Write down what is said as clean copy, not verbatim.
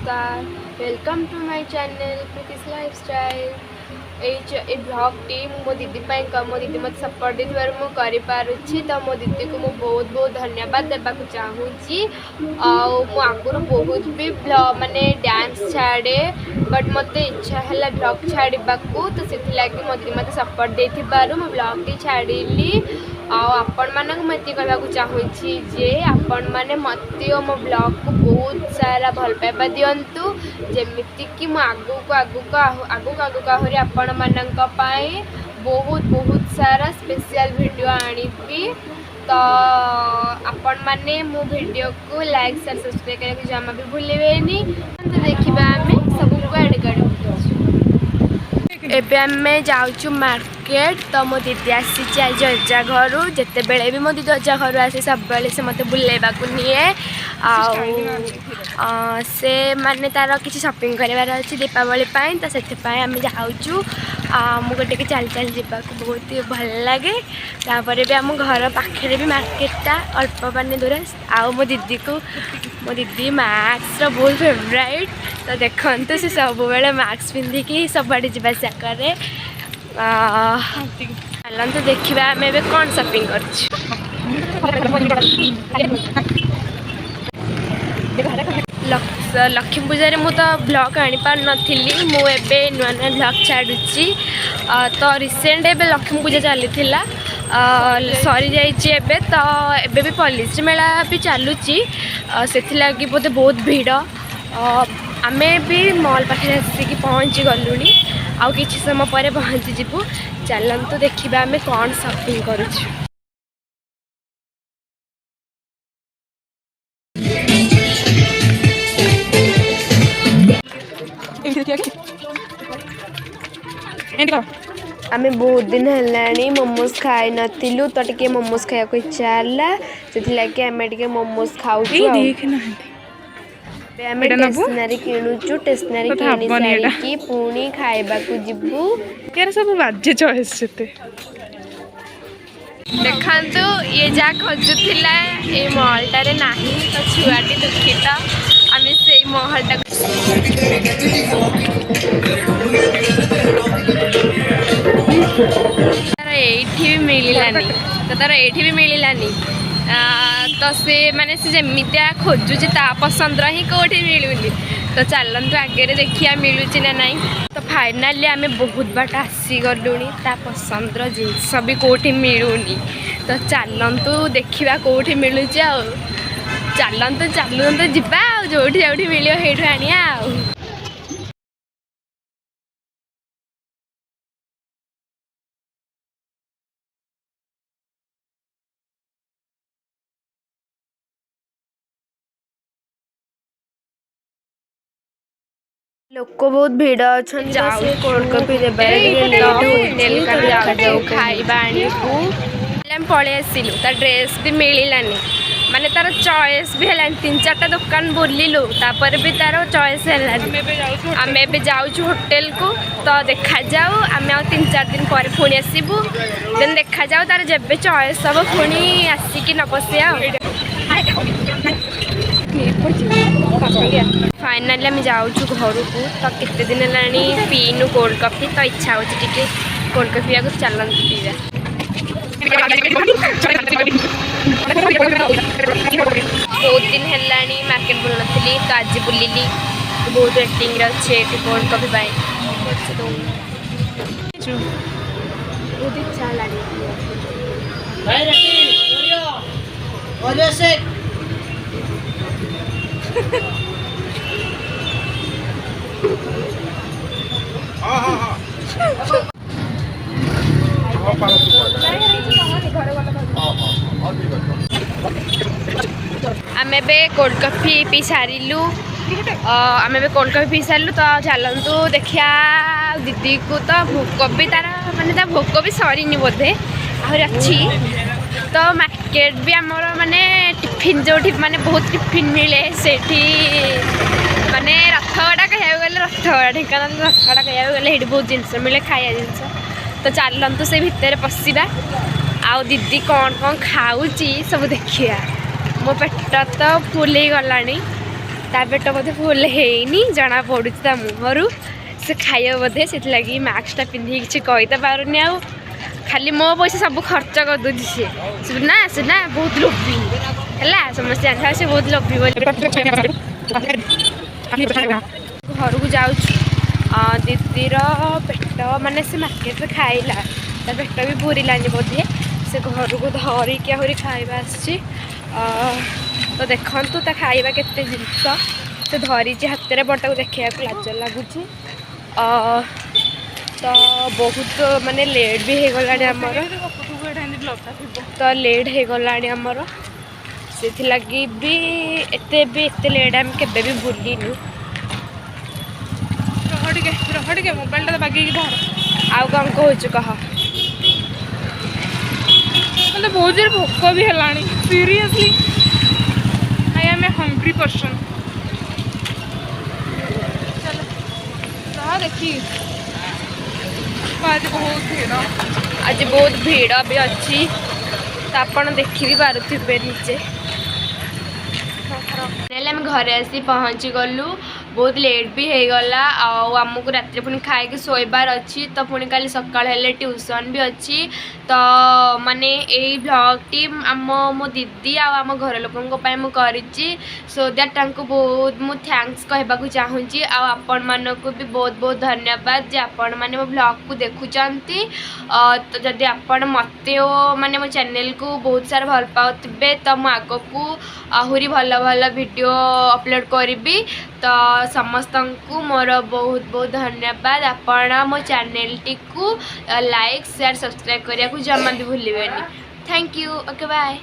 नमस्कार welcome to my channel Preeti's lifestyle. ये blog टी मो दीदी मो दीदी मत सपोर्ट देथिबार मु करि पारुछि तो मो दीदी को मु बहुत बहुत धन्यवाद देबा को चाहूछि। मु आगुर बहुत भी ब्लॉग माने डांस छाड़े बट मते इच्छा है ब्लॉग छाड़ीबा को तो से लागी मो दीदी मत सपोर्ट देथिबारु मु ब्लॉग टी छाड़ीली। आपण मानक मते कहबा को चाहूछि जे आपण माने मते मो ब्लॉग को बहुत सारा भल पाइबा दियंतु जेमिति कि मु आगु आहरी आपण मानक पाए बहुत बहुत सारा स्पेशल वीडियो आनिबी। तो आपण माने मो वीडियो को लाइक शेयर सब्सक्राइब करके जमा भी भूलिबेनी। तो देखिबा हमें सब को ऐड कर एबे हमें जाउछु मार्केट। तो मो दीदी आसी आज अजा घर जिते बेले भी मो दीदी अजा घर आसे सब बेले से मते बुलेबा को निए से माने तार किसी शॉपिंग करार अच्छी दीपावली तो से आम जाऊँ मुझे चल चल जावा बहुत ही भल लगे। तापर भी आम घर पाखे भी मार्केटा अल्प मान दूर मो दीदी मास्क बहुत फेवरेट। तो देखते से सब बेले मास्क पिंधिकी सबआड़े जावासा कै चलते देखा आम ए कौन शॉपिंग कर लक्ष्मी पूजा मु तो ब्लॉग आनी पार नथी मुझे नुआ नुआ ब्लॉग छाड़ुची। तो रिसेंट एबे लक्ष्मी पूजा चली सरी जाइए तो एबे भी पॉलिसी मेला भी चलुची से बोधे बहुत भीड़ आमे भी मॉल पाखे आसिक पहुँची गलुनी आउ किसी समय पर पहुँची जीवु। चलतु देखा आम कौन शॉपिंग करुछु। आमे बहुत दिन है मोमोज खाई नथिलु तो टिके मोमोज खाया को इच्छा है से आम टे मोमोज खाऊ स्टेशनरी किणुचु स्टेशनरी किणी सारिकी पुणी खाइबा को जिबु। यार सब बाजे चॉइस सेते देखंतु ये जा खोजुथिला ए मॉलटारे नाही तो छुआटी दुखित आमे से मॉलटा तार एठी भी मिलिलानी तो तार एठी भी मिलिलानी तो से माने से जमितिया खोजुची ता पसंद ही कोठी मिलुनी। तो चलतु आगे देखिया मिलूची ना नहीं। तो फाइनाली आमे बहुत बाट आसी गलुनी ता पसंद जिनस भी कोठी मिलूनी। तो चलतु देखा कोठी मिलूची आ चलतु जिबा जो मिल हेठू आनिया लोक बहुत भीड़ अच्छा कोल्ड कॉफी खाइबा पलि आसलु ता ड्रेस भी मिलानी माने तार चॉइस भी है 3-4टा दुकान बुलिलु तापर भी तार चॉइस है आम ए जाऊँ होटेल को। तो देखा जाऊ आम 3-4 दिन पर पुणी आसबू देन देखा जाऊ तार जब चॉइस सब पुणी आसिक नबसिया। फाइनाली आम जाऊँ घर को तो केते दिन है पीनु कोल्ड कॉफी तो इच्छा हो कोल्ड कॉफी या चलते पीवा। बहुत दिन है मार्केट बुल नी तो आज बुलिली बहुत रेटिंग अच्छे कोल्ड कॉफी बहुत इच्छा आम ए कोल्ड कॉफी पी सारू आम ए कोल्ड कॉफी पी सारू। तो चलतु देखा दीदी को तो भोक भी तार माने भोक भी सरीनी बोधे आहरी अच्छी। तो मार्केट भी आमर माने टिफिन जो माने बहुत टिफिन मिले से माने रथगड़ा कह गले रथगड़ा ढेंकानाल रथगड़ा कह गले बहुत जिनस मिले खाया जिनस। तो चलतु से भितर पशिबा आउ दीदी कौन कौन खाऊची सब देखिया। मो पेट तो फुल गलानी ता पेट बोधे फुल हैनी जना पड़ू ता मुहरु से खाइब बोधे से लगी मास्कटा पिंधि किसी कही तो पारुनी आउ खाली मो पैसा सब खर्च कर दूँ सी ना बहुत लोभी है समस्त जानता से बहुत लोभी घर को जाऊँ दीदीर पेट माने से मार्केट में खाइला ता पेट भी पूरानी बोधे से घर को धरिकी आहरी खाଇବା आसी तो देखु ता खाଇବା केते जिनस से धरी हाथ में बटा को देखा लाज लगुच तो बहुत माने लेट भी हो गला आमर तो लेट हो गला आमर से लगी भी एते लेट आम केबे भी बुलिनु रह मोबाइल टा बागे धर आउ कौन कहूँ कह मतलब बहुत जोर भोक भी है seriously I am a hungry person चल देखी आज बहुत भीड़ भी अच्छी तो आपन देखी भी पारुथिबे नीचे आम घरे आसी पहुँची गलु बहुत लेट भी हो गला आमको रात पुणी खाई शोबार अच्छी तो पुणी काली सकाळ हेले ट्यूशन भी अच्छी तो माने यही ब्लॉगटी आम मो दीदी आम घर लोकों करी सो दैट तांको बहुत मु थैंक्स कहबाकू चाहूँगी आपण मानक भी बहुत बहुत धन्यवाद जे आपण माने मो ब्लॉग को देखुचंती तो जदि आपण मते माने मो चैनल को बहुत सारा भल पाउथिबे तो मु आगकू आहुरी भल भल वीडियो अपलोड करी तो समस्त को मोर बहुत बहुत धन्यवाद आपण मो चैनल टी को लाइक शेयर सब्सक्राइब करिया को जमा भी भूलिबेनी थैंक यू ओके बाय।